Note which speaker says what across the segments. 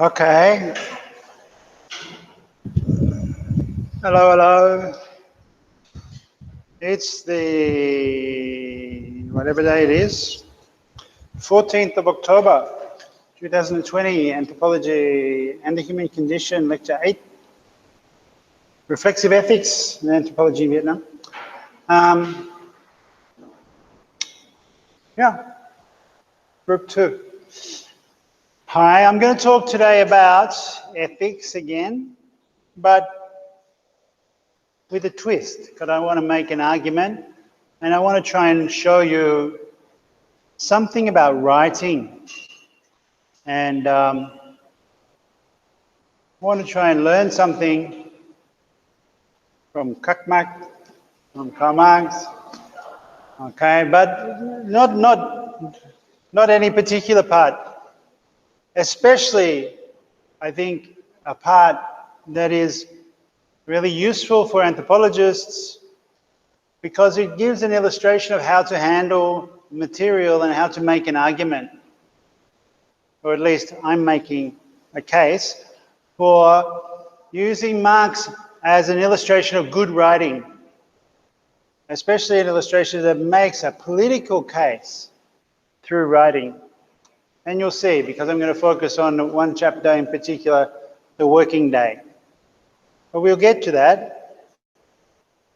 Speaker 1: Okay. Hello, hello. It's the, whatever day it is, 14th of October, 2020, Anthropology and the Human Condition, Lecture 8, Reflexive Ethics in Anthropology in Vietnam. Yeah, Group 2. Hi, I'm going to talk today about ethics again, but with a twist, because I want to make an argument and I want to try and show you something about writing. And I want to try and learn something from Kakmak, from Karl Marx, okay, but not any particular part, especially, I think, a part that is really useful for anthropologists because it gives an illustration of how to handle material and how to make an argument. Or at least I'm making a case for using Marx as an illustration of good writing, especially an illustration that makes a political case through writing. And you'll see, because I'm going to focus on one chapter in particular, the working day. But we'll get to that.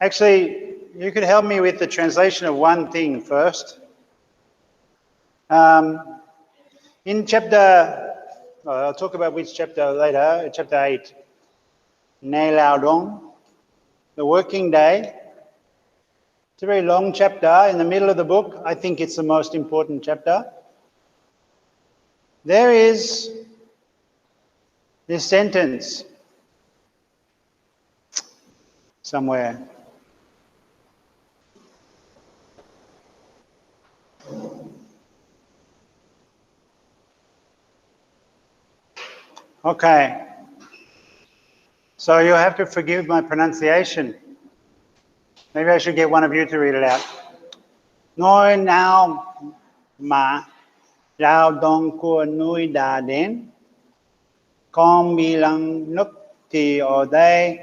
Speaker 1: Actually, you could help me with the translation of one thing first. In chapter, I'll talk about which chapter later, chapter 8, Nay Lao Dong, the working day. It's a very long chapter in the middle of the book. I think it's the most important chapter. There is this sentence somewhere. Okay. So you'll have to forgive my pronunciation. Maybe I should get one of you to read it out. Nói nào mà lao động của nuôi đã đến, con bị lăng nức thì ở đây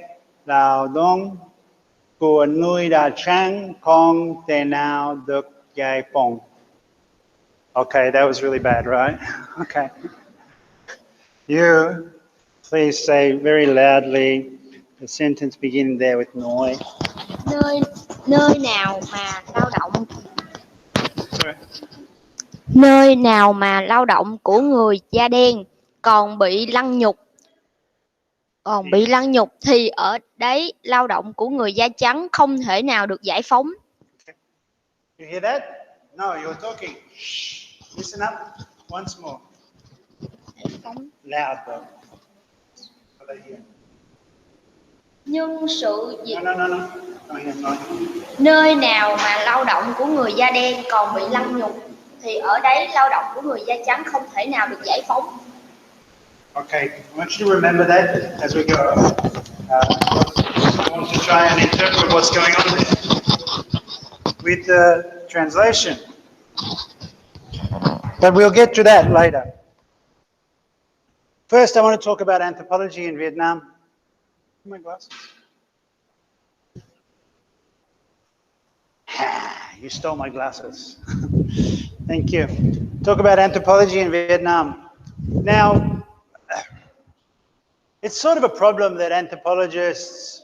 Speaker 1: lao động của nuôi đã trắng, không thể nào được giải phóng. Okay, that was really bad, right? Okay. You, please say very loudly the sentence beginning there with nói.
Speaker 2: Nơi nào mà lao động
Speaker 1: Sorry.
Speaker 2: Nơi nào mà lao động của người da đen còn bị lăng nhục thì ở đấy lao động của người da trắng không thể nào được giải phóng.
Speaker 1: You hear that? No, you're talking. Shh. Listen up once more. Loud though. How about here?
Speaker 2: Nhưng sự việc
Speaker 1: No. No.
Speaker 2: nơi nào mà lao động của người da đen còn bị lăng nhục thì ở đấy lao động của người da trắng không thể nào được giải phóng.
Speaker 1: Okay, I want you to remember that as we go. I want to try and interpret what's going on there with the translation. But we'll get to that later. First, I want to talk about anthropology in Vietnam. My glasses. You stole my glasses. Thank you. Talk about anthropology in Vietnam. Now, it's sort of a problem that anthropologists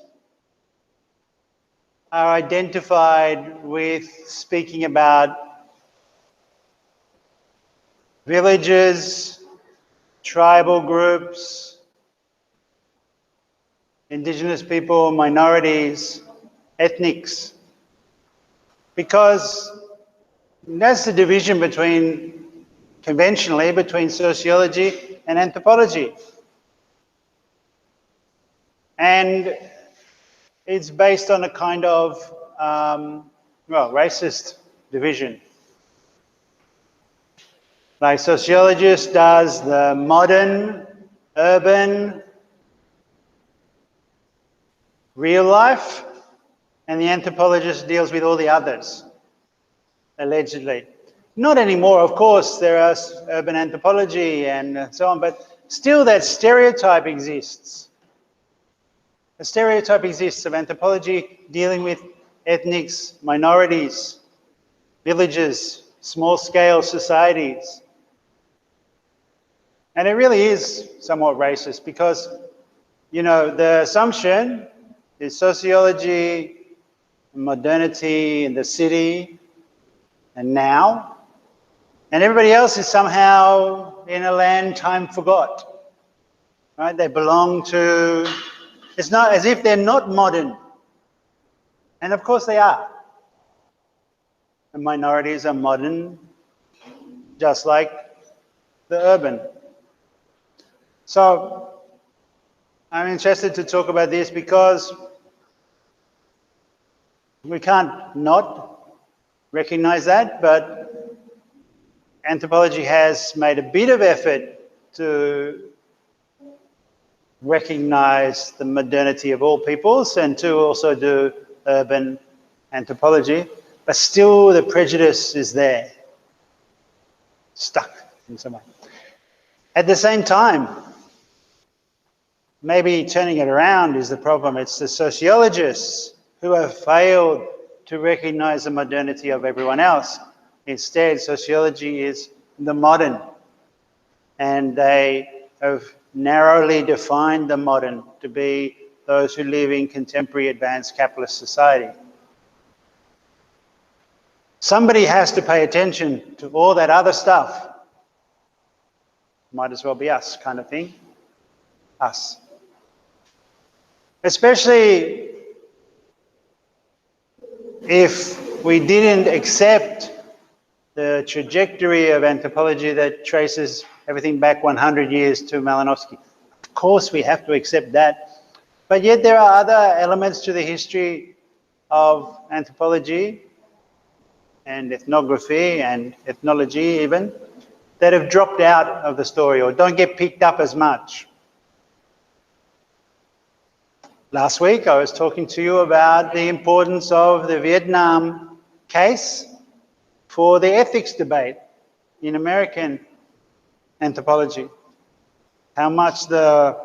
Speaker 1: are identified with speaking about villages, tribal groups, indigenous people, minorities, ethnics, because that's the division conventionally between sociology and anthropology. And it's based on a kind of, racist division. Like sociologist does the modern, urban, real life, and the anthropologist deals with all the others, allegedly. Not anymore, of course, there are urban anthropology and so on, but still that stereotype exists. A stereotype exists of anthropology dealing with ethnics, minorities, villages, small-scale societies. And it really is somewhat racist because, you know, the assumption is sociology, modernity in the city and now, and everybody else is somehow in a land time forgot. Right? They belong to, it's not as if they're not modern. And of course they are. The minorities are modern, just like the urban. So I'm interested to talk about this because we can't not recognize that, but anthropology has made a bit of effort to recognize the modernity of all peoples and to also do urban anthropology, but still the prejudice is there, stuck in some way. At the same time, maybe turning it around is the problem. It's the sociologists who have failed to recognize the modernity of everyone else. Instead, sociology is the modern, and they have narrowly defined the modern to be those who live in contemporary advanced capitalist society. Somebody has to pay attention to all that other stuff. Might as well be us, kind of thing. Us. Especially if we didn't accept the trajectory of anthropology that traces everything back 100 years to Malinowski. Of course we have to accept that, but yet there are other elements to the history of anthropology and ethnography and ethnology even that have dropped out of the story or don't get picked up as much. Last week I was talking to you about the importance of the Vietnam case for the ethics debate in American anthropology. How much the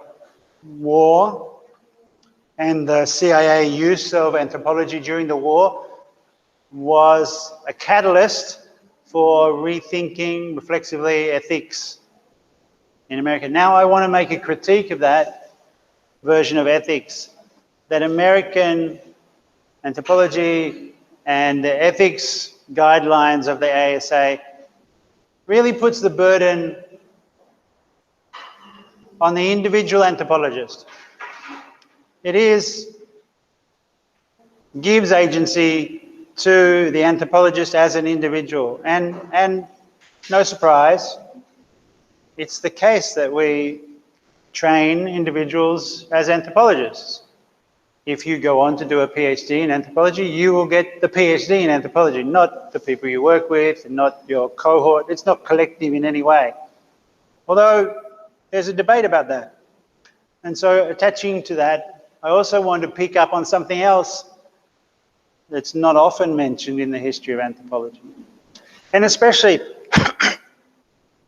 Speaker 1: war and the CIA use of anthropology during the war was a catalyst for rethinking reflexively ethics in America. Now I want to make a critique of that version of ethics, that American anthropology and the ethics guidelines of the ASA really puts the burden on the individual anthropologist. It gives agency to the anthropologist as an individual. And no surprise, it's the case that we train individuals as anthropologists. If you go on to do a PhD in anthropology, you will get the PhD in anthropology, not the people you work with, not your cohort. It's not collective in any way. Although there's a debate about that. And so attaching to that, I also want to pick up on something else that's not often mentioned in the history of anthropology. And especially,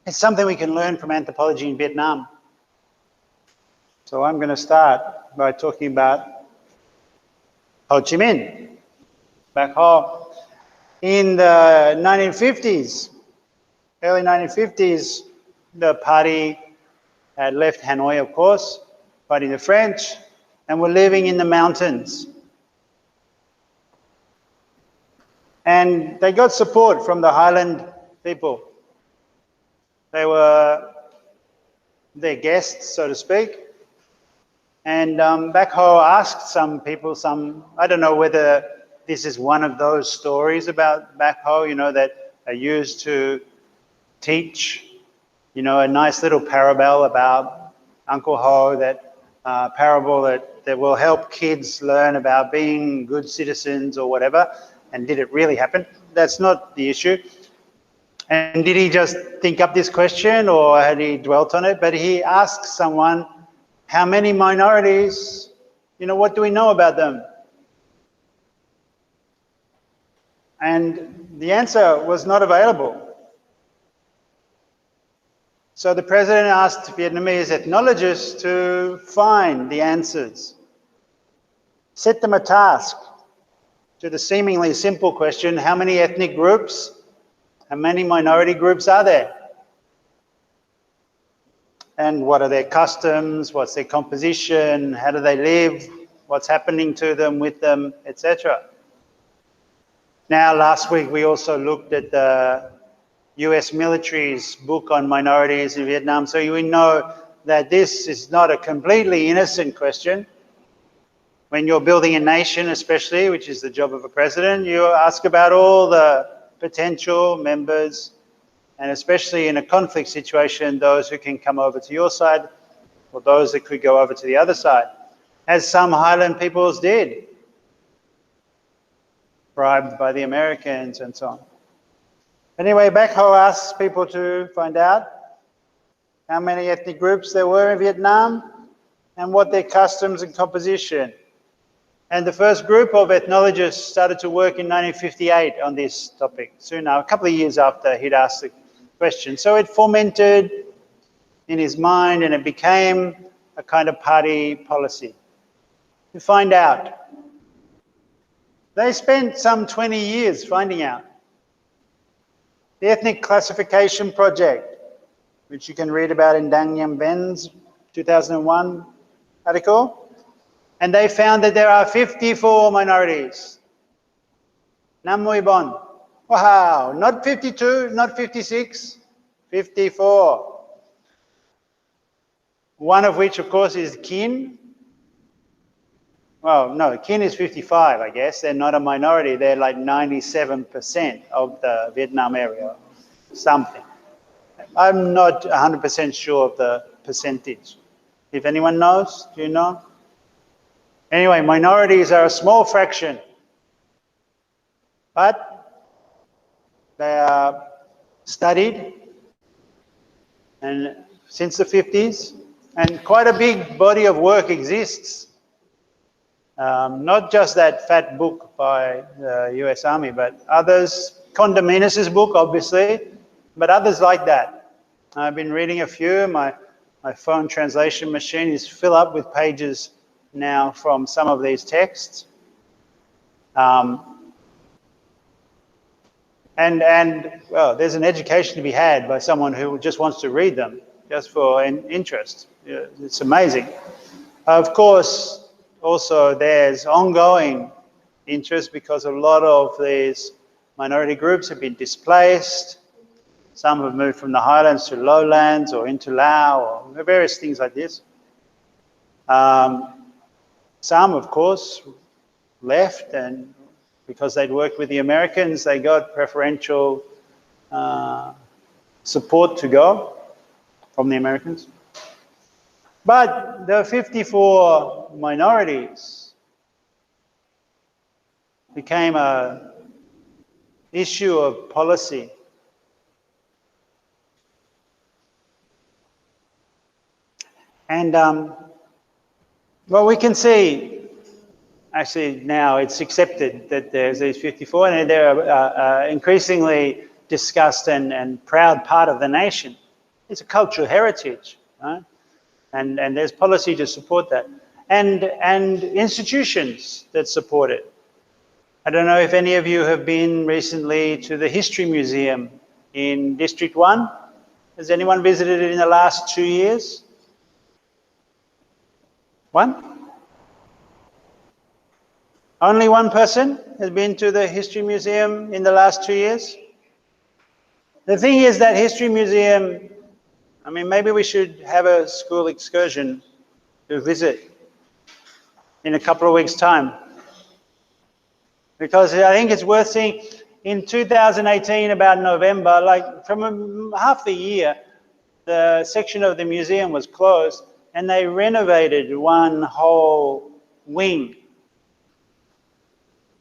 Speaker 1: it's something we can learn from anthropology in Vietnam. So I'm going to start by talking about Ho Chi Minh, back home. In the 1950s, early 1950s, the party had left Hanoi, of course, fighting the French, and were living in the mountains. And they got support from the highland people. They were their guests, so to speak. And Back Ho asked some people, I don't know whether this is one of those stories about Back Ho, you know, that are used to teach, you know, a nice little parable about Uncle Ho, that parable that will help kids learn about being good citizens or whatever. And did it really happen? That's not the issue. And did he just think up this question or had he dwelt on it? But he asked someone, how many minorities, you know, what do we know about them? And the answer was not available. So the president asked Vietnamese ethnologists to find the answers, set them a task to the seemingly simple question, how many ethnic groups, how many minority groups are there? And what are their customs, what's their composition, how do they live, what's happening to them, with them, etc. Now, last week we also looked at the US military's book on minorities in Vietnam, so we know that this is not a completely innocent question. When you're building a nation, especially, which is the job of a president, you ask about all the potential members, and especially in a conflict situation, those who can come over to your side or those that could go over to the other side, as some Highland peoples did, bribed by the Americans and so on. Anyway, Back Ho asked people to find out how many ethnic groups there were in Vietnam and what their customs and composition. And the first group of ethnologists started to work in 1958 on this topic, soon now, a couple of years after he'd asked the question. So it fermented in his mind and it became a kind of party policy to find out. They spent some 20 years finding out. The Ethnic Classification Project, which you can read about in Dang Nham Ben's 2001 article, and they found that there are 54 minorities. Nam Mui Bon. Wow, not 52, not 56, 54. One of which, of course, is Kin. Well, no, Kin is 55, I guess. They're not a minority. They're like 97% of the Vietnam area, something. I'm not 100% sure of the percentage. If anyone knows, do you know? Anyway, minorities are a small fraction, but they are studied and since the 50s, and quite a big body of work exists. Not just that fat book by the US Army, but others, Condominus's book, obviously, but others like that. I've been reading a few. My phone translation machine is full up with pages now from some of these texts. And well, there's an education to be had by someone who just wants to read them, just for interest. It's amazing. Of course, also there's ongoing interest because a lot of these minority groups have been displaced. Some have moved from the highlands to lowlands or into Laos or various things like this. Some, of course, left, and because they'd worked with the Americans, they got preferential support to go from the Americans. But the 54 minorities became an issue of policy. And well, we can see, actually now it's accepted that there's these 54 and they're increasingly discussed and proud part of the nation. It's a cultural heritage, right? And there's policy to support that. And institutions that support it. I don't know if any of you have been recently to the History Museum in District 1. Has anyone visited it in the last 2 years? One? Only one person has been to the History Museum in the last 2 years? The thing is that History Museum, I mean, maybe we should have a school excursion to visit in a couple of weeks' time. Because I think it's worth seeing. In 2018, about November, like from half the year, the section of the museum was closed and they renovated one whole wing.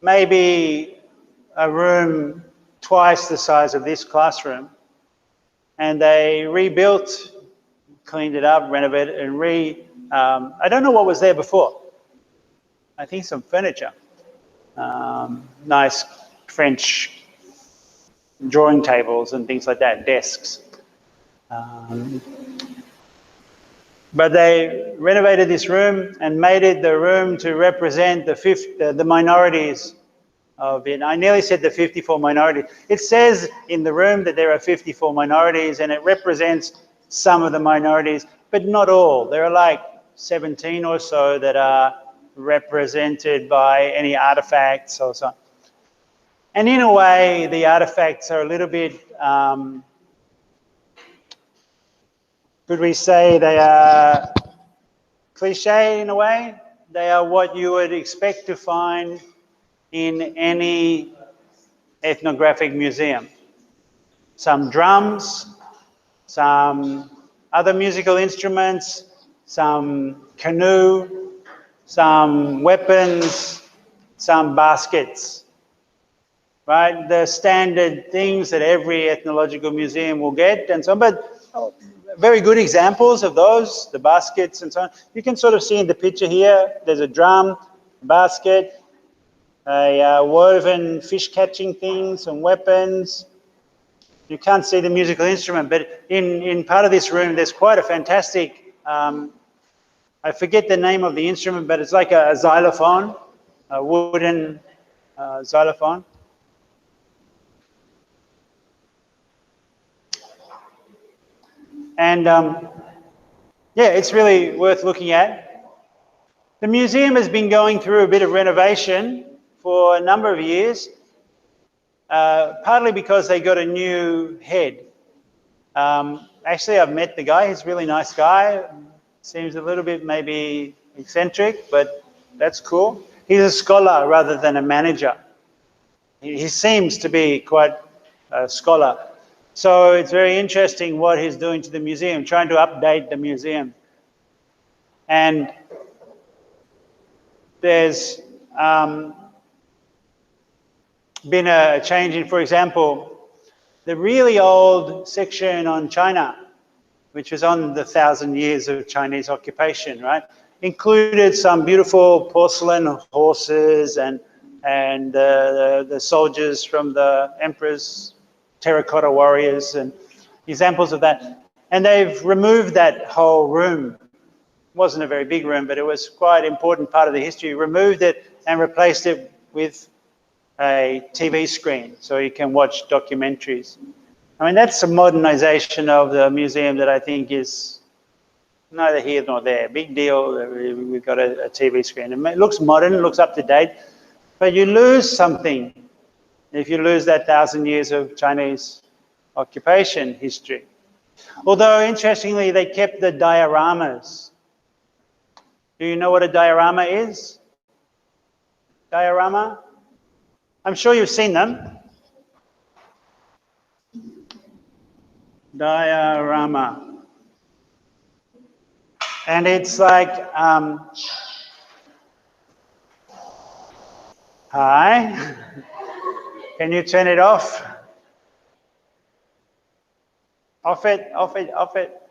Speaker 1: Maybe a room twice the size of this classroom. And they rebuilt, cleaned it up, renovated, and I don't know what was there before. I think some furniture. Nice French drawing tables and things like that, desks. But they renovated this room and made it the room to represent the minorities of it. I nearly said the 54 minorities. It says in the room that there are 54 minorities, and it represents some of the minorities, but not all. There are like 17 or so that are represented by any artifacts or so. And in a way, the artifacts are a little bit, could we say they are cliche in a way? They are what you would expect to find in any ethnographic museum. Some drums, some other musical instruments, some canoe, some weapons, some baskets, right? The standard things that every ethnological museum will get and so on, but very good examples of those, the baskets and so on. You can sort of see in the picture here, there's a drum, a basket, a woven fish catching thing, some weapons. You can't see the musical instrument, but in part of this room, there's quite a fantastic, I forget the name of the instrument, but it's like a xylophone, a wooden xylophone. And yeah, it's really worth looking at. The museum has been going through a bit of renovation for a number of years, partly because they got a new head. Actually, I've met the guy. He's a really nice guy. Seems a little bit maybe eccentric, but that's cool. He's a scholar rather than a manager. He seems to be quite a scholar. So it's very interesting what he's doing to the museum, trying to update the museum. And there's been a change in, for example, the really old section on China, which was on the 1,000 years of Chinese occupation, right? Included some beautiful porcelain horses and the soldiers from the emperor's terracotta warriors and examples of that. And they've removed that whole room. It wasn't a very big room, but it was quite an important part of the history. Removed it and replaced it with a TV screen so you can watch documentaries. I mean, that's a modernization of the museum that I think is neither here nor there. Big deal, we've got a TV screen. It looks modern, it looks up to date, but you lose something if you lose that 1,000 years of Chinese occupation history. Although, interestingly, they kept the dioramas. Do you know what a diorama is? Diorama? I'm sure you've seen them. Diorama. And it's like, hi, can you turn it off? Off it, off it, off it.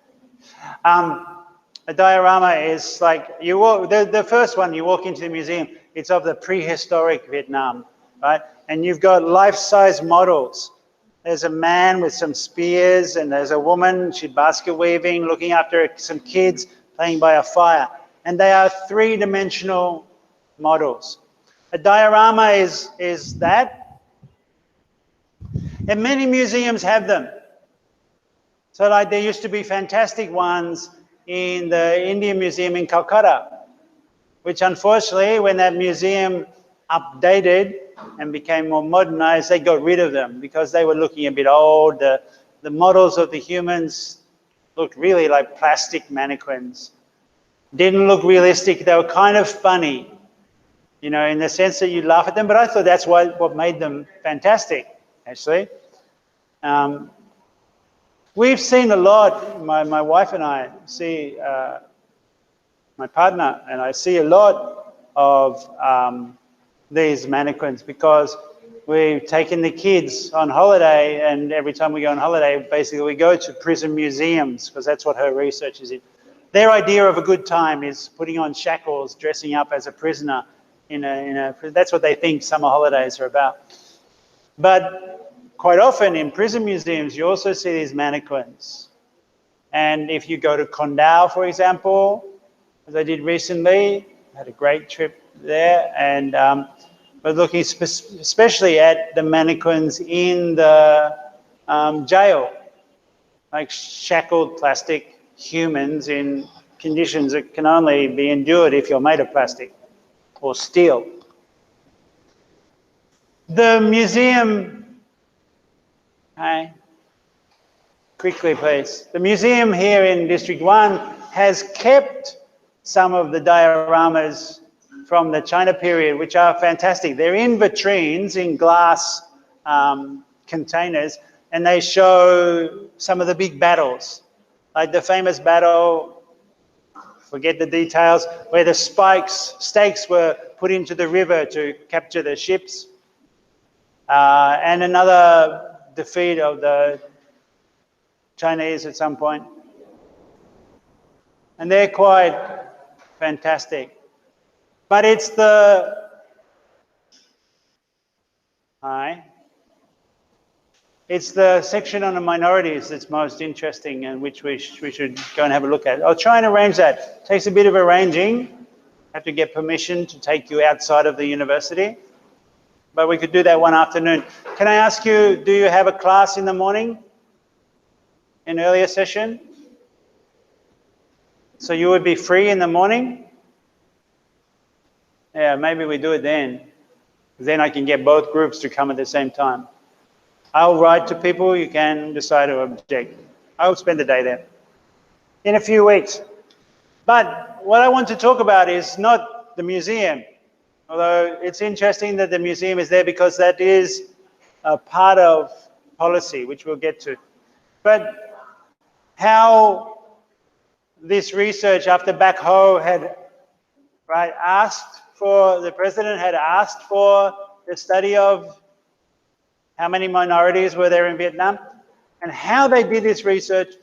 Speaker 1: A diorama is like, you walk, the first one, you walk into the museum, it's of the prehistoric Vietnam, right? And you've got life-size models. There's a man with some spears, and there's a woman, she's basket weaving, looking after some kids, playing by a fire. And they are three-dimensional models. A diorama is that. And many museums have them. So like there used to be fantastic ones in the Indian Museum in Calcutta, which unfortunately, when that museum updated and became more modernized, they got rid of them because they were looking a bit old. The models of the humans looked really like plastic mannequins. Didn't look realistic. They were kind of funny, you know, in the sense that you laugh at them, but I thought that's what made them fantastic, actually. We've seen a lot, my wife and I see, my partner and I see a lot of these mannequins because we've taken the kids on holiday, and every time we go on holiday, basically we go to prison museums because that's what her research is in. Their idea of a good time is putting on shackles, dressing up as a prisoner that's what they think summer holidays are about. But quite often in prison museums, you also see these mannequins. And if you go to Condal, for example, as I did recently, had a great trip there, and we're looking especially at the mannequins in the jail, like shackled plastic humans in conditions that can only be endured if you're made of plastic or steel. The museum, hi, quickly please. The museum here in District 1 has kept some of the dioramas from the China period, which are fantastic. They're in vitrines, in glass containers, and they show some of the big battles, like the famous battle, forget the details, where the stakes were put into the river to capture the ships, and another defeat of the Chinese at some point. And they're quite fantastic. But it's the, it's the section on the minorities that's most interesting and which we should go and have a look at. I'll try and arrange that. It takes a bit of arranging. Have to get permission to take you outside of the university. But we could do that one afternoon. Can I ask you, do you have a class in the morning? An earlier session? So you would be free in the morning? Yeah, maybe we do it then. Then I can get both groups to come at the same time. I'll write to people, you can decide to object. I'll spend the day there in a few weeks. But what I want to talk about is not the museum, although it's interesting that the museum is there because that is a part of policy, which we'll get to. But how this research after Back Ho had asked for, the president had asked for the study of how many minorities were there in Vietnam, and how they did this research,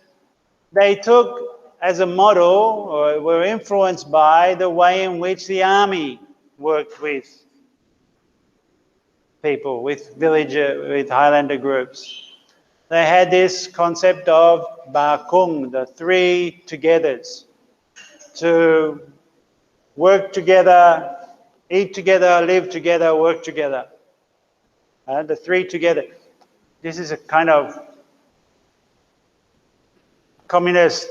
Speaker 1: they took as a model, or were influenced by, the way in which the army worked with people, with with Highlander groups. They had this concept of Ba Kung, the three togethers, to work together, eat together, live together, work together. The three together. This is a kind of communist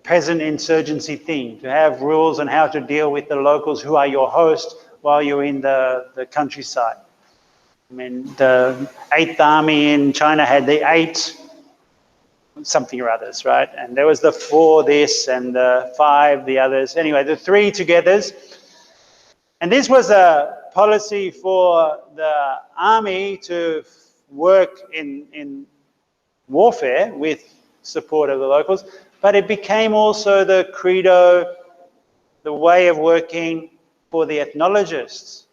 Speaker 1: peasant insurgency thing, to have rules on how to deal with the locals who are your host while you're in the countryside. I mean, the 8th Army in China had the 8 something or others, right? And there was the 4 this and the 5 the others. Anyway, the 3 togethers. And this was a policy for the army to work in warfare with support of the locals, but it became also the credo, the way of working for the ethnologists.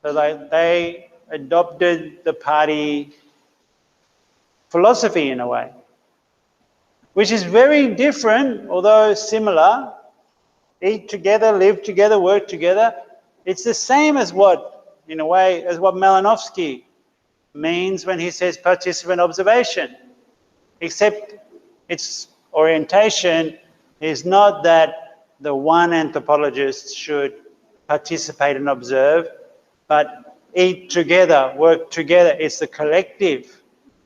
Speaker 1: So they adopted the party philosophy in a way, which is very different, although similar. Eat together, live together, work together. It's the same as what, in a way, as what Malinowski means when he says participant observation, except its orientation is not that the one anthropologist should participate and observe, but eat together, work together. It's the collective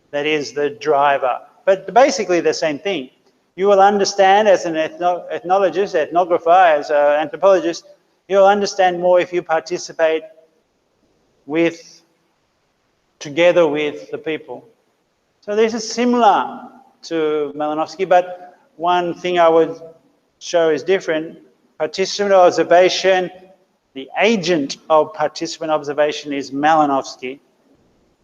Speaker 1: that is the driver. But basically the same thing. You will understand as an ethnologist, ethnographer, as an anthropologist, you'll understand more if you participate together with the people. So this is similar to Malinowski, but one thing I would show is different. Participant observation, the agent of participant observation is Malinowski,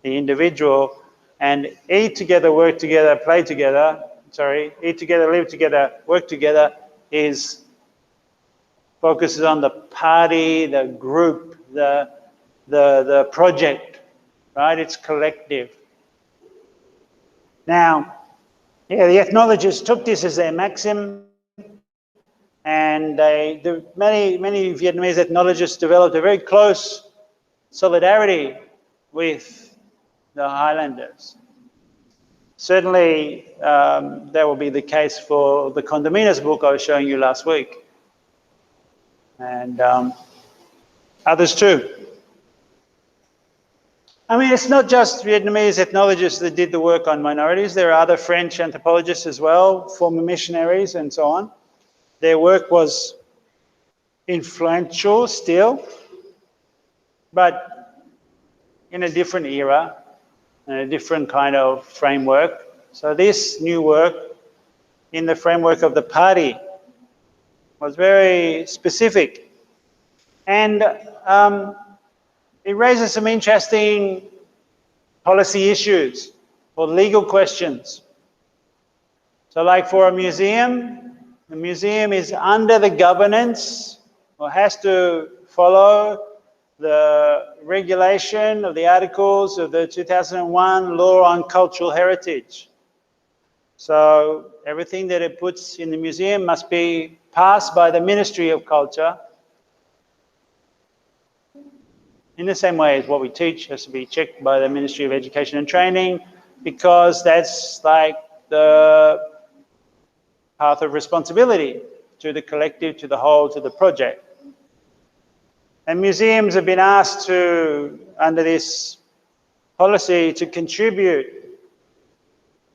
Speaker 1: the individual, and eat together, work together, play together, eat together, live together, work together focuses on the party, the group, the project, right? It's collective. Now, yeah, the ethnologists took this as their maxim, and many Vietnamese ethnologists developed a very close solidarity with the Highlanders. Certainly, that will be the case for the Condominas book I was showing you last week, and others too. I mean, it's not just Vietnamese ethnologists that did the work on minorities. There are other French anthropologists as well, former missionaries and so on. Their work was influential still, but in a different era, in a different kind of framework. So this new work in the framework of the party was very specific. And it raises some interesting policy issues or legal questions. So like for a museum, the museum is under the governance or has to follow the regulation of the articles of the 2001 Law on Cultural Heritage. So everything that it puts in the museum must be passed by the Ministry of Culture, in the same way as what we teach has to be checked by the Ministry of Education and Training, because that's like the path of responsibility to the collective, to the whole, to the project. And museums have been asked to, under this policy, to contribute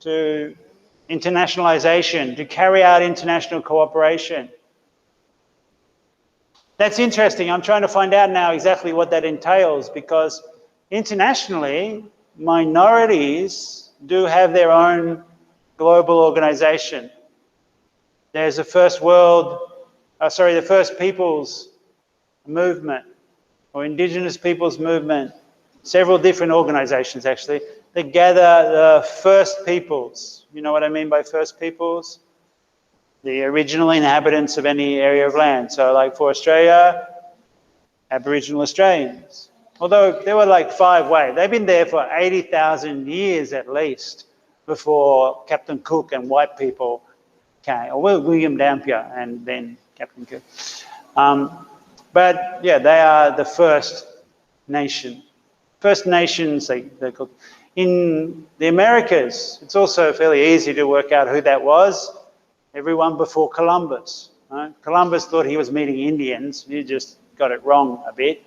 Speaker 1: to internationalization, to carry out international cooperation. That's interesting. I'm trying to find out now exactly what that entails, because internationally, minorities do have their own global organization. There's the First Peoples Movement, or Indigenous Peoples Movement, several different organizations actually, that gather the First Peoples. You know what I mean by First Peoples? The original inhabitants of any area of land. So like for Australia, Aboriginal Australians. Although there were like 5 waves. They've been there for 80,000 years at least before Captain Cook and white people came, or William Dampier and then Captain Cook. But yeah, they are the first nation. First Nations, they're called. In the Americas, it's also fairly easy to work out who that was. Everyone before Columbus. Right? Columbus thought he was meeting Indians. He just got it wrong a bit.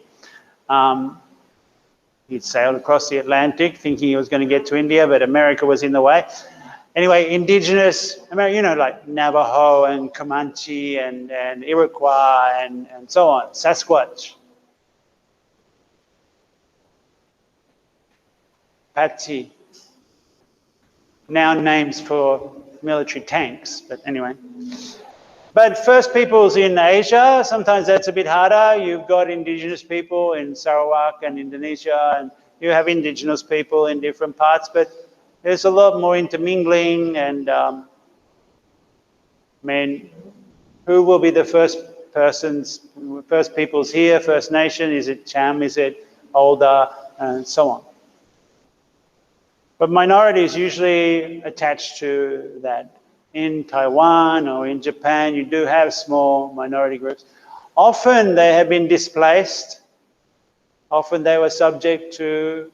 Speaker 1: He'd sailed across the Atlantic thinking he was going to get to India, but America was in the way. Anyway, indigenous, you know, like Navajo and Comanche and Iroquois and so on, Sasquatch, Patsy, now names for military tanks, but anyway. But First Peoples in Asia, sometimes that's a bit harder. You've got indigenous people in Sarawak and Indonesia, and you have indigenous people in different parts, but there's a lot more intermingling, and I mean, who will be the first peoples here, First Nation? Is it Cham? Is it Older? And so on. But minorities usually attached to that. In Taiwan or in Japan, you do have small minority groups. Often they have been displaced. Often they were subject to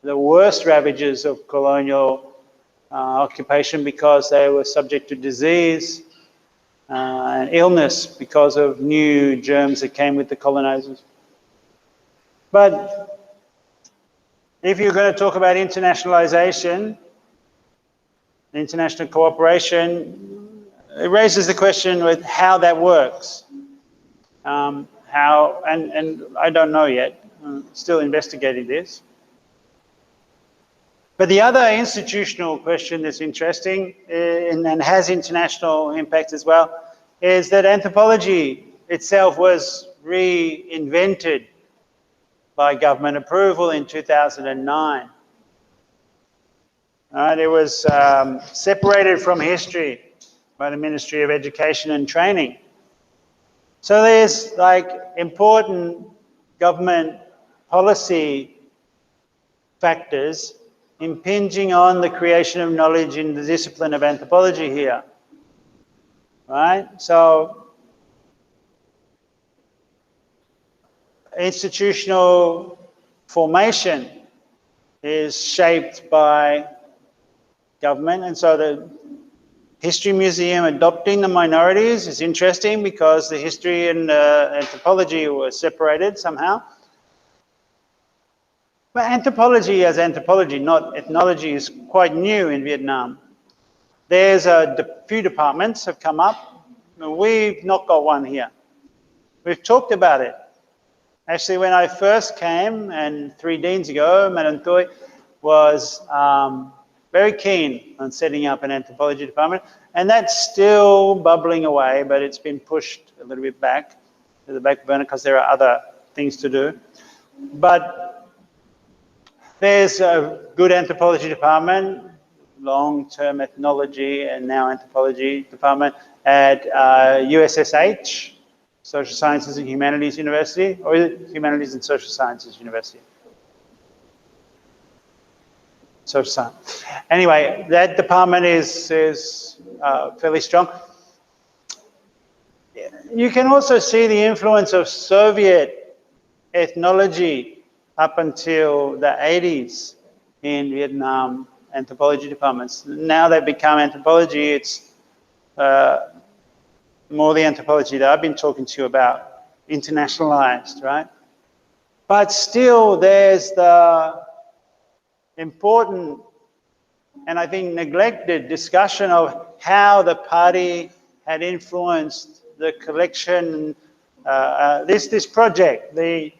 Speaker 1: the worst ravages of colonial occupation because they were subject to disease and illness because of new germs that came with the colonizers. But if you're going to talk about internationalization, international cooperation, it raises the question with how that works. And I don't know yet, I'm still investigating this. But the other institutional question that's interesting and has international impact as well is that anthropology itself was reinvented by government approval in 2009. It was separated from history by the Ministry of Education and Training. So there's like important government policy factors impinging on the creation of knowledge in the discipline of anthropology here, right? So institutional formation is shaped by government. And so the History Museum adopting the minorities is interesting because the history and anthropology were separated somehow. But anthropology as anthropology, not ethnology, is quite new in Vietnam. There's a few departments have come up. We've not got one here. We've talked about it. Actually, when I first came, and 3 deans ago, Madam Thuy was very keen on setting up an anthropology department, and that's still bubbling away, but it's been pushed a little bit back to the back burner because there are other things to do. But there's a good anthropology department, long-term ethnology and now anthropology department at USSH, Social Sciences and Humanities University, or is it Humanities and Social Sciences University? Social Science. Anyway, that department is fairly strong. You can also see the influence of Soviet ethnology up until the 80s in Vietnam anthropology departments. Now they've become anthropology, it's more the anthropology that I've been talking to you about, internationalized, right? But still there's the important and I think neglected discussion of how the party had influenced the collection, this project, the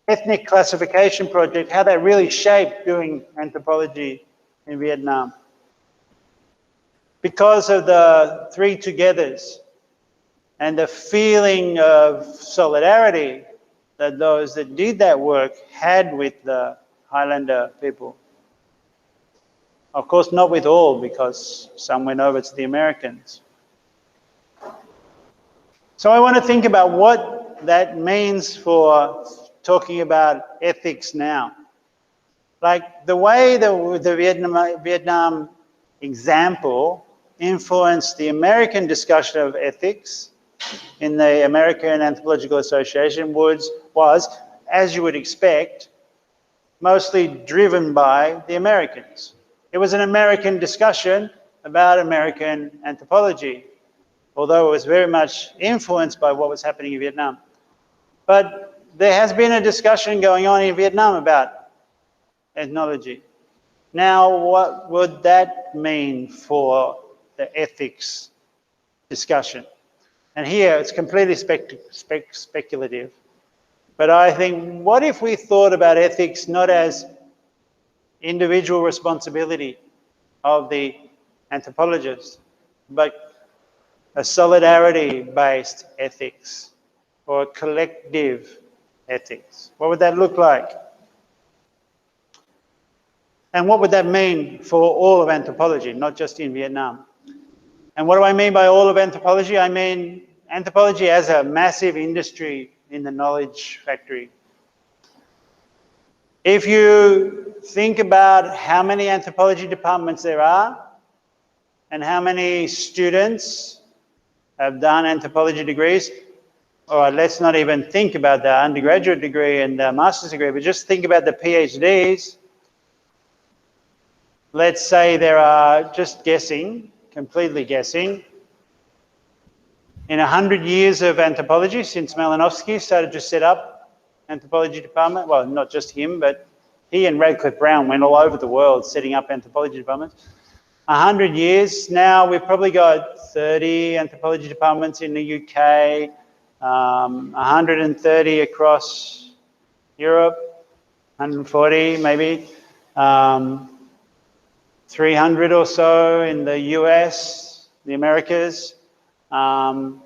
Speaker 1: ethnic classification project, how that really shaped doing anthropology in Vietnam. Because of the three togethers and the feeling of solidarity that those that did that work had with the Highlander people. Of course, not with all, because some went over to the Americans. So I want to think about what that means for talking about ethics now. Like the way the Vietnam example influenced the American discussion of ethics in the American Anthropological Association was, as you would expect, mostly driven by the Americans. It was an American discussion about American anthropology, although it was very much influenced by what was happening in Vietnam. But there has been a discussion going on in Vietnam about ethnology. Now, what would that mean for the ethics discussion? And here it's completely speculative. But I think, what if we thought about ethics not as individual responsibility of the anthropologist, but a solidarity-based ethics or a collective ethics? What would that look like? And what would that mean for all of anthropology, not just in Vietnam? And what do I mean by all of anthropology? I mean anthropology as a massive industry in the knowledge factory. If you think about how many anthropology departments there are and how many students have done anthropology degrees, or let's not even think about the undergraduate degree and the master's degree, but just think about the PhDs. Let's say there are, just guessing, completely guessing, in 100 years of anthropology, since Malinowski started to set up anthropology department, well, not just him, but he and Radcliffe Brown went all over the world setting up anthropology departments. 100 years, now we've probably got 30 anthropology departments in the UK, 130 across Europe, 140 maybe, 300 or so in the US, the Americas, another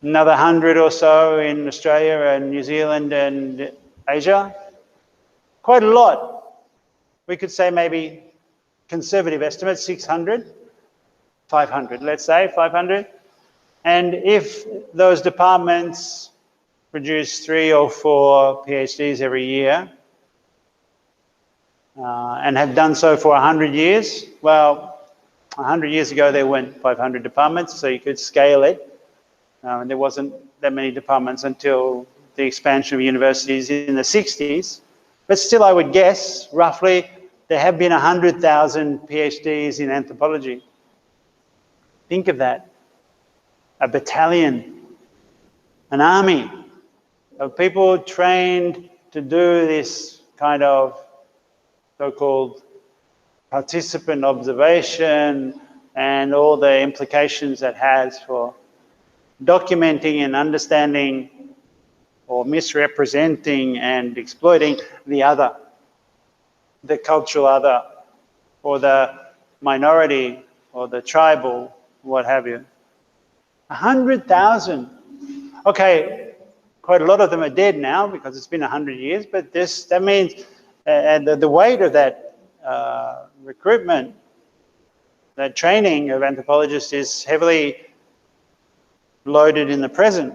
Speaker 1: 100 or so in Australia and New Zealand and Asia. Quite a lot. We could say maybe conservative estimate, 600, 500, let's say 500. And if those departments produce 3 or 4 PhDs every year, and have done so for 100 years, well, 100 years ago there weren't 500 departments, so you could scale it. And there wasn't that many departments until the expansion of universities in the 60s. But still, I would guess roughly there have been 100,000 PhDs in anthropology. Think of that. A battalion, an army of people trained to do this kind of so-called participant observation and all the implications that has for documenting and understanding or misrepresenting and exploiting the other, the cultural other, or the minority, or the tribal, what have you. 100,000. Okay, quite a lot of them are dead now because it's been 100 years, but that means and the weight of that recruitment, that training of anthropologists is heavily loaded in the present.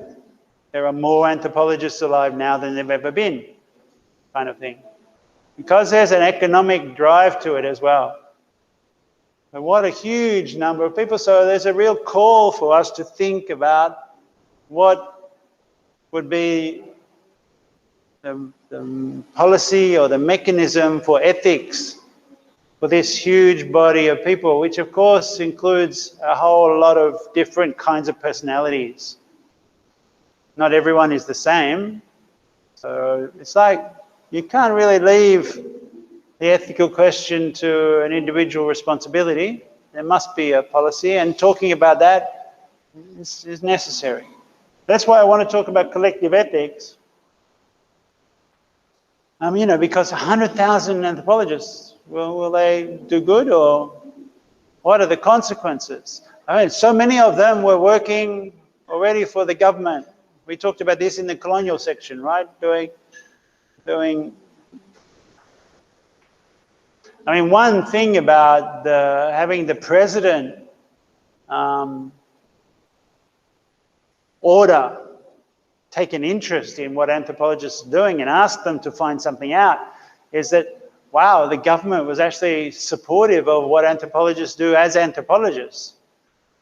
Speaker 1: There are more anthropologists alive now than there have ever been, kind of thing. Because there's an economic drive to it as well. And what a huge number of people. So there's a real call for us to think about what would be the policy or the mechanism for ethics for this huge body of people, which of course includes a whole lot of different kinds of personalities. Not everyone is the same. So it's like you can't really leave the ethical question to an individual responsibility. There must be a policy, and talking about that is necessary. That's why I want to talk about collective ethics. You know, because 100,000 anthropologists, will they do good, or what are the consequences? I mean, so many of them were working already for the government. We talked about this in the colonial section, right? I mean, one thing about having the president order, take an interest in what anthropologists are doing and ask them to find something out, is that, wow, the government was actually supportive of what anthropologists do as anthropologists,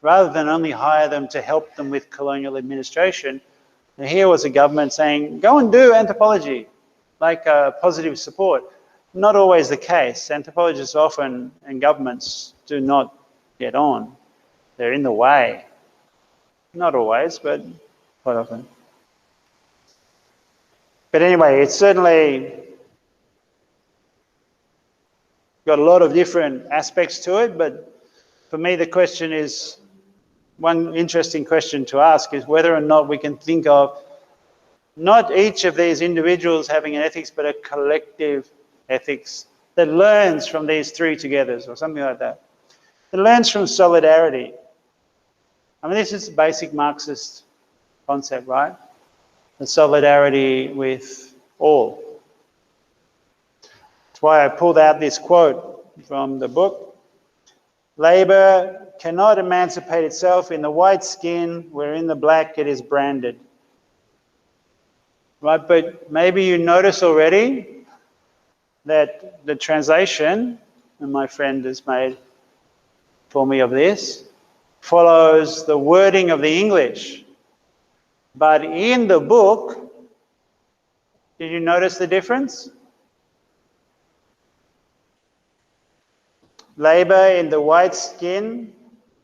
Speaker 1: rather than only hire them to help them with colonial administration. And here was a government saying, go and do anthropology, like positive support. Not always the case. Anthropologists often and governments do not get on. They're in the way. Not always, but quite often. But anyway, it's certainly got a lot of different aspects to it, but for me the question is, one interesting question to ask is whether or not we can think of not each of these individuals having an ethics, but a collective ethics that learns from these three togethers or something like that. It learns from solidarity. I mean, this is a basic Marxist concept, right? The solidarity with all. That's why I pulled out this quote from the book. Labour cannot emancipate itself in the white skin where in the black it is branded. Right, but maybe you notice already that the translation, and my friend has made for me of this, follows the wording of the English. But in the book, did you notice the difference? Labour in the white skin.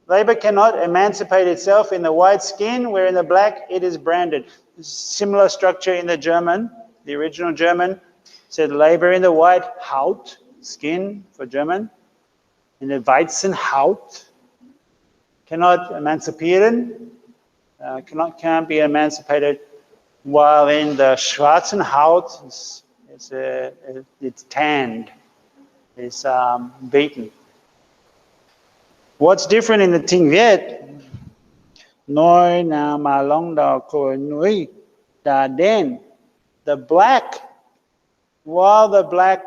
Speaker 1: Labour cannot emancipate itself in the white skin, where in the black it is branded. Similar structure in the German. The original German said labour in the white Haut, skin for German. In the Weizenhaut, cannot emancipieren, can't be emancipated, while in the schwarzen Haut, it's tanned, it's beaten. What's different in the Tiếng Việt? Nói nào mà long đỏ của núi đã đen. The black, while the black,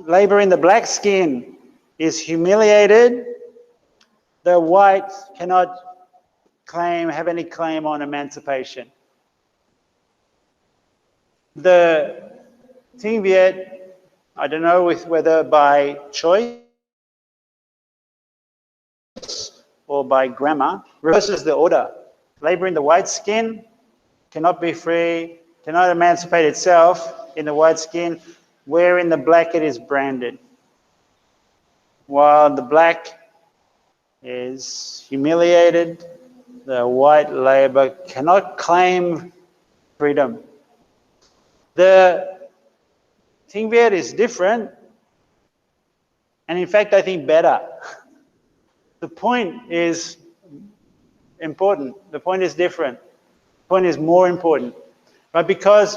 Speaker 1: labor in the black skin is humiliated, the white cannot have any claim on emancipation. The Tiếng Việt, I don't know whether by choice or by grammar, reverses the order. Labor in the white skin cannot be free, cannot emancipate itself in the white skin. wherein the blacket is branded, while the black is humiliated, the white labor cannot claim freedom. The Tiếng Việt is different, and in fact, I think better. The point is important. The point is different. The point is more important, right? Because,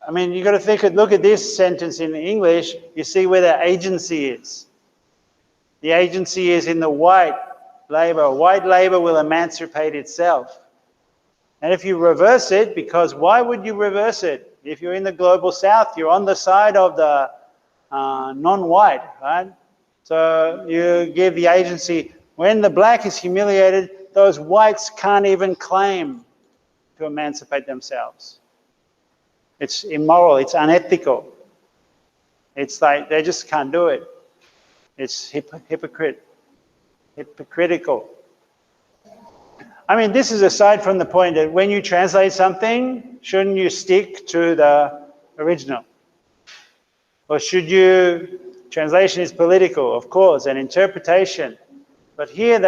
Speaker 1: I mean, you got to look at this sentence in English. You see where the agency is. The agency is in the white labor. White labor will emancipate itself. And if you reverse it, because why would you reverse it? If you're in the global south, you're on the side of the non-white, right? So you give the agency, when the black is humiliated, those whites can't even claim to emancipate themselves. It's immoral, it's unethical. It's like they just can't do it. It's hypocritical. I mean, this is aside from the point that when you translate something, shouldn't you stick to the original? Or should you, translation is political, of course, and interpretation. But here in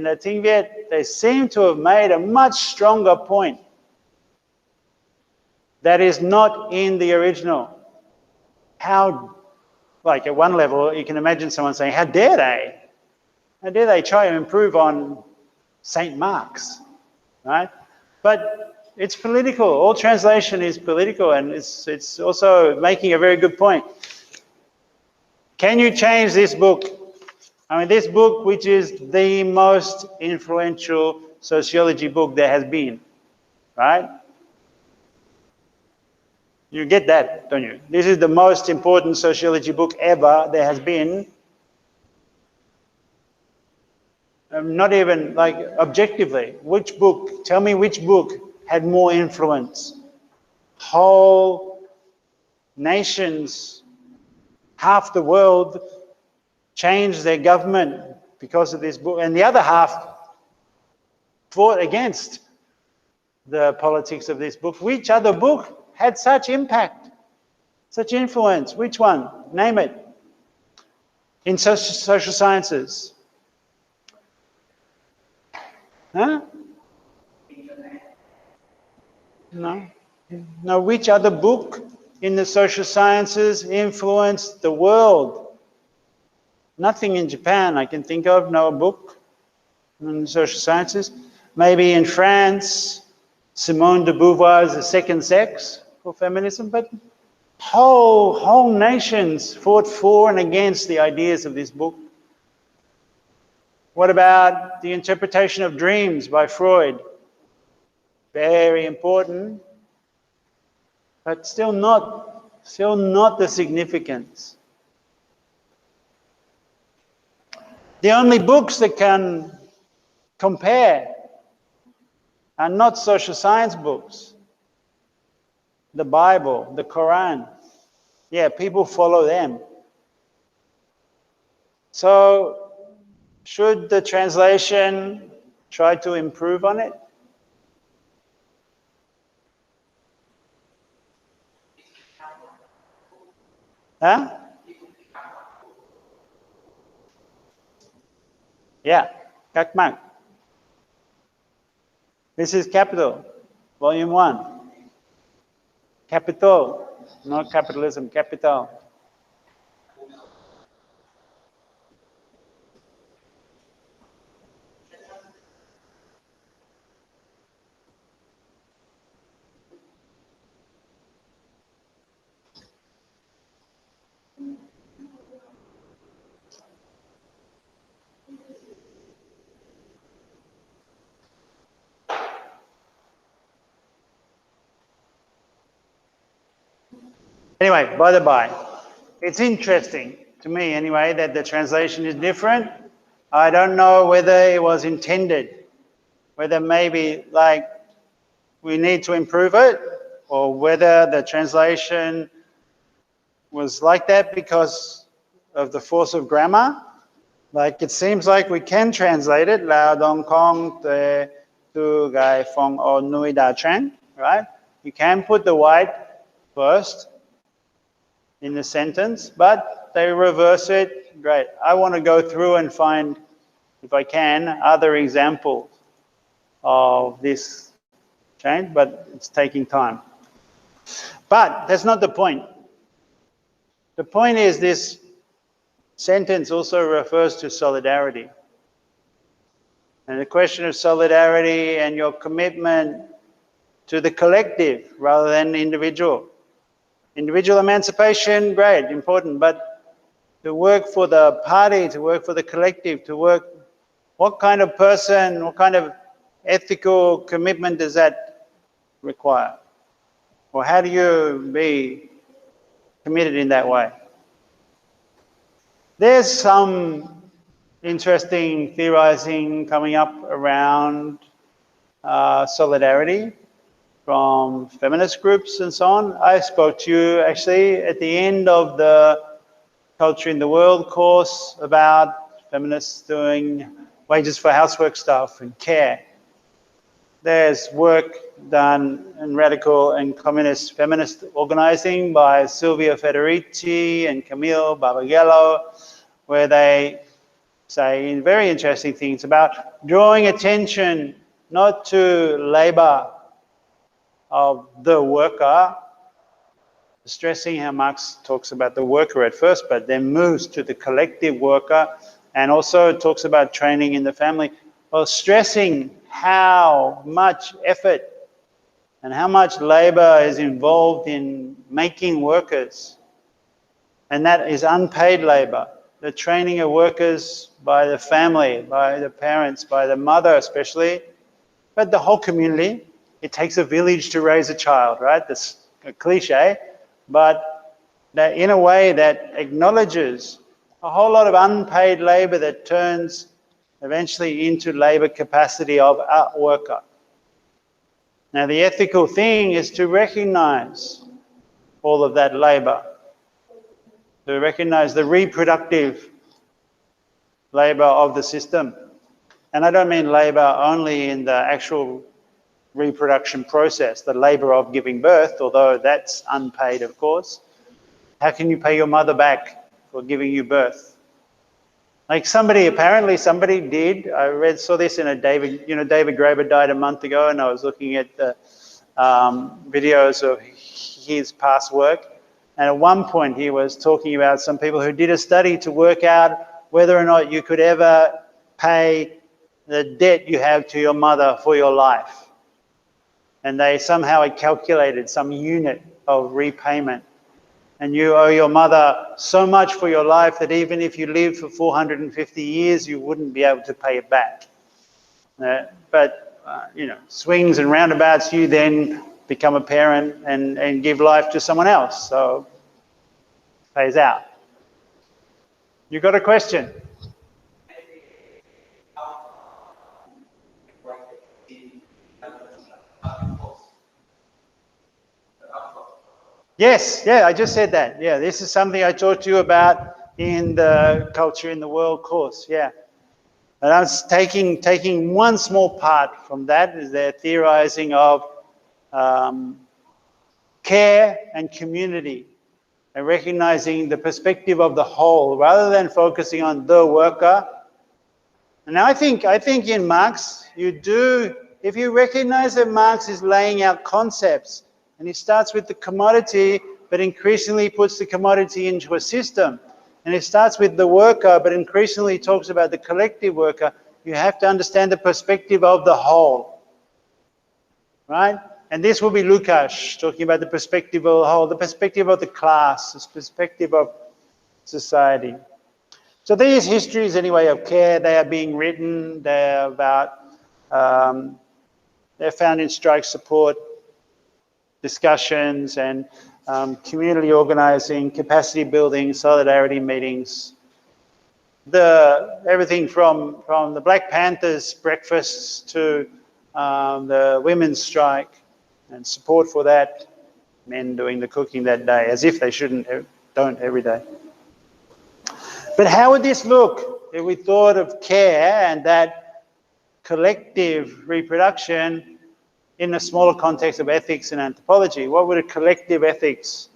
Speaker 1: the Tiếng Việt, they seem to have made a much stronger point that is not in the original. How, like at one level, you can imagine someone saying, how dare they? How dare they try to improve on St. Mark's, right? But it's political. All translation is political, and it's also making a very good point. Can you change this book? I mean, this book, which is the most influential sociology book there has been, right? You get that, don't you? This is the most important sociology book ever there has been. Not even like objectively. Which book? Tell me which book had more influence? Whole nations, half the world changed their government because of this book, and the other half fought against the politics of this book. Which other book had such impact, such influence? Which one? Name it. In social sciences. Huh? No. No, which other book in the social sciences influenced the world? Nothing in Japan I can think of, no book in the social sciences. Maybe in France, Simone de Beauvoir's The Second Sex for feminism, but whole nations fought for and against the ideas of this book. What about the interpretation of dreams by Freud? Very important, but still not the significance. The only books that can compare are not social science books. The Bible, the Quran. Yeah, people follow them. So, should the translation try to improve on it? Huh? Yeah, Các Mạng. This is Capital, Volume 1. Capital, not capitalism, capital. Anyway, by the by, it's interesting to me anyway that the translation is different. I don't know whether it was intended, whether maybe like we need to improve it, or whether the translation was like that because of the force of grammar. Like it seems like we can translate it, Lao Dong Kong Te Tu Gai Fong O Nui Da Trang, right? You can put the white first. in the sentence, but they reverse it. Great. I want to go through and find, if I can, other examples of this change, but it's taking time. But that's not the point. The point is this sentence also refers to solidarity. And the question of solidarity and your commitment to the collective rather than individual. Individual emancipation, great, important, but to work for the party, to work for the collective, to work, what kind of person, what kind of ethical commitment does that require? Or how do you be committed in that way? There's some interesting theorizing coming up around solidarity from feminist groups and so on. I spoke to you actually at the end of the Culture in the World course about feminists doing wages for housework stuff and care. There's work done in radical and communist feminist organizing by Silvia Federici and Camille Barbagallo, where they say very interesting things about drawing attention not to labor of the worker, stressing how Marx talks about the worker at first, but then moves to the collective worker, and also talks about training in the family, well, stressing how much effort and how much labor is involved in making workers. And that is unpaid labor. The training of workers by the family, by the parents, by the mother especially, but the whole community. It takes a village to raise a child, right? That's a cliche, but that in a way that acknowledges a whole lot of unpaid labor that turns eventually into labor capacity of a worker. Now, the ethical thing is to recognize all of that labor, to recognize the reproductive labor of the system. And I don't mean labor only in the actual reproduction process, the labor of giving birth, although that's unpaid, of course. How can you pay your mother back for giving you birth? Like apparently somebody did. I saw this in a David Graeber died a month ago, and I was looking at the videos of his past work. And at one point he was talking about some people who did a study to work out whether or not you could ever pay the debt you have to your mother for your life. And they somehow had calculated some unit of repayment. And you owe your mother so much for your life that even if you lived for 450 years, you wouldn't be able to pay it back. Swings and roundabouts, you then become a parent and give life to someone else. So it pays out. You got a question? Yes, yeah, I just said that. Yeah, this is something I talked to you about in the Culture in the World course, yeah. And I was taking one small part from that, is their theorizing of care and community, and recognizing the perspective of the whole rather than focusing on the worker. And I think in Marx, if you recognize that Marx is laying out concepts, and he starts with the commodity, but increasingly puts the commodity into a system. And he starts with the worker, but increasingly talks about the collective worker. You have to understand the perspective of the whole, right? And this will be Lukács talking about the perspective of the whole, the perspective of the class, the perspective of society. So these histories, anyway, of care, they are being written. They're about, they're found in strike support discussions and community organizing, capacity building, solidarity meetings. Everything from the Black Panthers breakfasts to the women's strike and support for that, men doing the cooking that day, as if they don't every day. But how would this look if we thought of care and that collective reproduction in a smaller context of ethics and anthropology? What would a collective ethics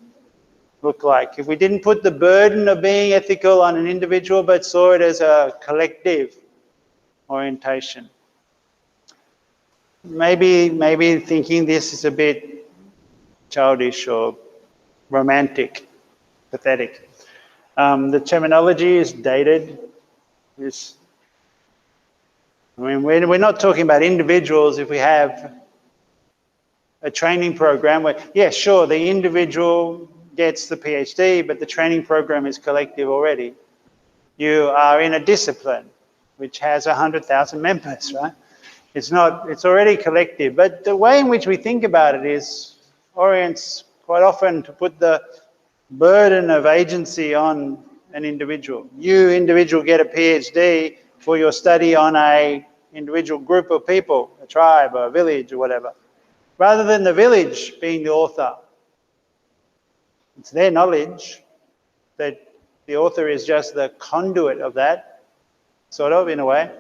Speaker 1: look like if we didn't put the burden of being ethical on an individual but saw it as a collective orientation? Maybe thinking this is a bit childish or romantic, pathetic. The terminology is dated. We're not talking about individuals if we have a training program where, yeah, sure, the individual gets the PhD, but the training program is collective already. You are in a discipline which has 100,000 members, right? It's already collective. But the way in which we think about it orients quite often to put the burden of agency on an individual. You, individual, get a PhD for your study on a individual group of people, a tribe, or a village, or whatever. Rather than the village being the author. It's their knowledge that the author is just the conduit of that, sort of, in a way.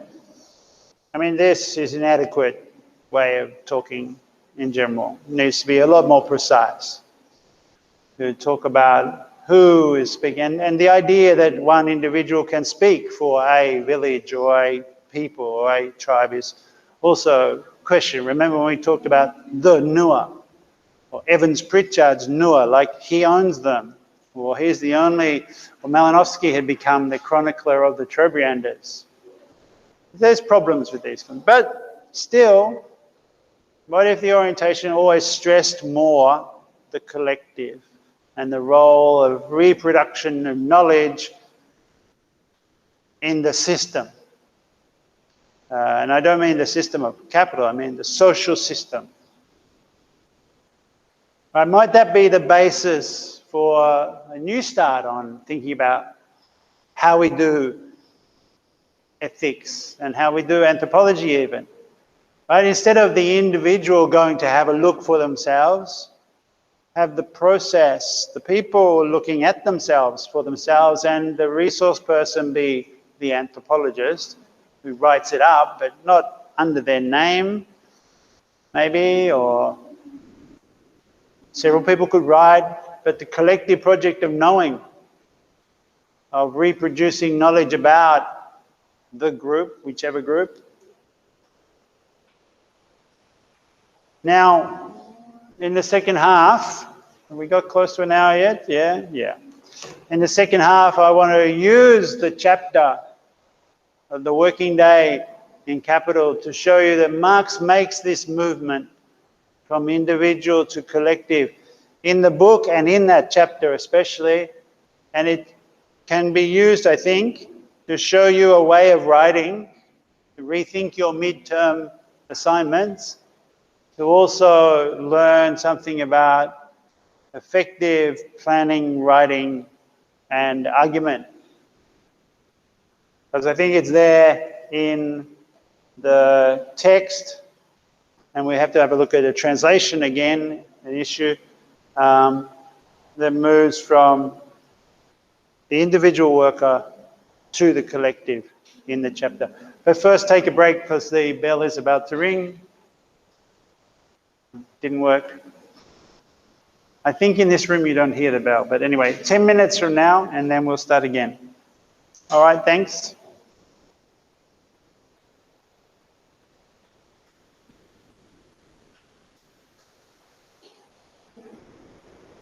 Speaker 1: I mean, this is an inadequate way of talking in general. It needs to be a lot more precise. To talk about who is speaking, and the idea that one individual can speak for a village or a people or a tribe is also questioned. Remember when we talked about the Nua, or Evans Pritchard's Nua, like he owns them, or he's the only, or Malinowski had become the chronicler of the Trobrianders. There's problems with these things, but still, what if the orientation always stressed more the collective and the role of reproduction of knowledge in the system? And I don't mean the system of capital, I mean the social system. Might that be the basis for a new start on thinking about how we do ethics and how we do anthropology even? Right? Instead of the individual going to have a look for themselves, have the process, the people looking at themselves for themselves, and the resource person be the anthropologist who writes it up, but not under their name, maybe, or several people could write, but the collective project of knowing, of reproducing knowledge about the group, whichever group. Now, in the second half, have we got close to an hour yet? Yeah. In the second half, I want to use the chapter of the working day in capital to show you that Marx makes this movement from individual to collective in the book and in that chapter especially, and it can be used, I think, to show you a way of writing, to rethink your midterm assignments, to also learn something about effective planning, writing, and argument. Because I think it's there in the text, and we have to have a look at a translation again, an issue that moves from the individual worker to the collective in the chapter. But first take a break because the bell is about to ring. Didn't work. I think in this room you don't hear the bell, but anyway, 10 minutes from now and then we'll start again. All right, thanks.